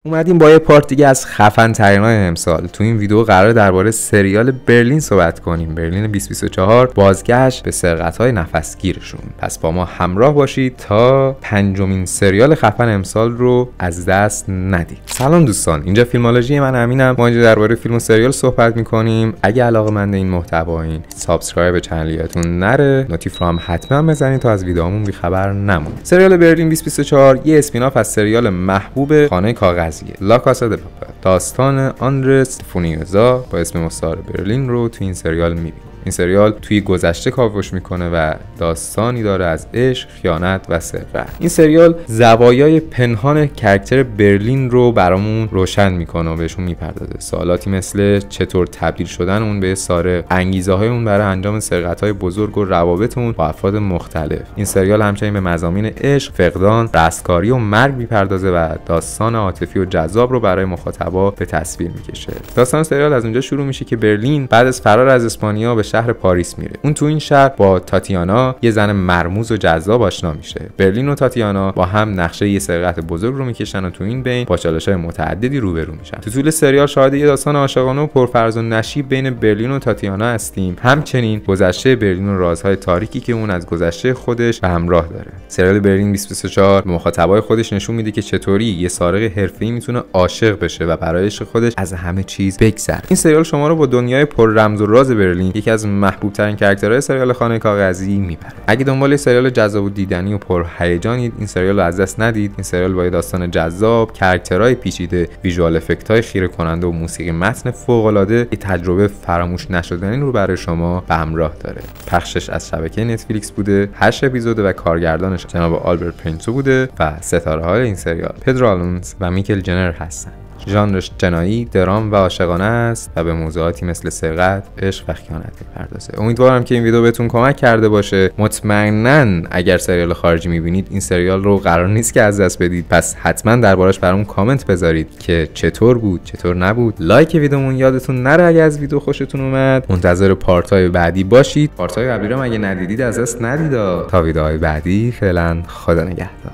اومدیم با یه پارت دیگه از خفن ترینای امسال. تو این ویدیو قرار درباره سریال برلین صحبت کنیم. برلین 2024 بازگشت به سرقت‌های نفسگیرشون. پس با ما همراه باشید تا پنجمین سریال خفن امسال رو از دست ندید. سلام دوستان، اینجا فیلمولوژی، من امینم. ما اینجا درباره فیلم و سریال صحبت می‌کنیم. اگه علاقه‌مند این محتوایین، سابسکرایب چنل یادتون نره، نوتیفیکیشن هم حتما بزنید تا از ویدیوهامون بی‌خبر نمونید. سریال برلین 2024 یه اسپیناف از سریال محبوب خانه کاغذی لا کاسا د پاپل. داستان آندرس فونیوزا با اسم مستعار برلین رو تو این سریال می‌بینیم. این سریال توی گذشته کاوش میکنه و داستانی داره از عشق، خیانت و سرقت. این سریال زوایای پنهان کاراکتر برلین رو برامون روشن میکنه و بهشون میپردازه. سوالاتی مثل چطور تبدیل شدن اون به سارق، انگیزه های اون برای انجام سرقت های بزرگ و روابط اون با افراد مختلف. این سریال همچنین به مضامین عشق، فقدان، رستگاری و مرگ میپردازه و داستان عاطفی و جذاب رو برای مخاطبا به تصویر میکشه. داستان سریال از اونجا شروع میشه که برلین بعد از فرار از اسپانیا به شهر پاریس میره. اون تو این شهر با تاتیانا، یه زن مرموز و جذاب، آشنا میشه. برلین و تاتیانا با هم نقشه یه سرقت بزرگ رو میکشن و تو این بین با چالش‌های متعددی روبرو میشن. تو طول سریال شاهد یه داستان عاشقانه و پرفراز و نشیب بین برلین و تاتیانا هستیم. همچنین گذشته برلین و رازهای تاریکی که اون از گذشته خودش به همراه داره. سریال برلین 2024 به مخاطبای خودش نشون میده که چطوری یه سارق حرفه‌ای میتونه عاشق بشه و برای عشق خودش از همه چیز بگذره. این سریال شما رو با دنیای پر رمز و راز برلین، یکی از محبوب ترین کاراکترهای سریال خانه کاغذی، میبره. اگه دنبال سریال جذاب و دیدنی و پر هیجانید، این سریال رو از دست ندید. این سریال با داستان جذاب، کاراکترهای پیچیده، ویژوال افکت‌های خیره کننده و موسیقی متن فوق‌العاده، یه تجربه فراموش نشدنی رو برای شما به همراه داره. پخشش از شبکه نتفلیکس بوده، 8 اپیزود و کارگردانش جناب آلبرت پینتو بوده و ستاره‌های این سریال پدرو آلونز و میکل جنر هستن. ژانرش جنایی، درام و عاشقانه است و به موضوعاتی مثل سرقت، عشق و خیانت می‌پردازه. امیدوارم که این ویدیو بهتون کمک کرده باشه. مطمئناً اگر سریال خارجی می‌بینید، این سریال رو قرار نیست که از دست بدید. پس حتما دربارش برامون کامنت بذارید که چطور بود، چطور نبود. لایک ویدیومون یادتون نره اگه از ویدیو خوشتون اومد. منتظر پارت‌های بعدی باشید. پارت‌های قبلی رو اگه ندیدید از دست ندید. تا ویدیوهای بعدی، فعلا خدا نگهدار.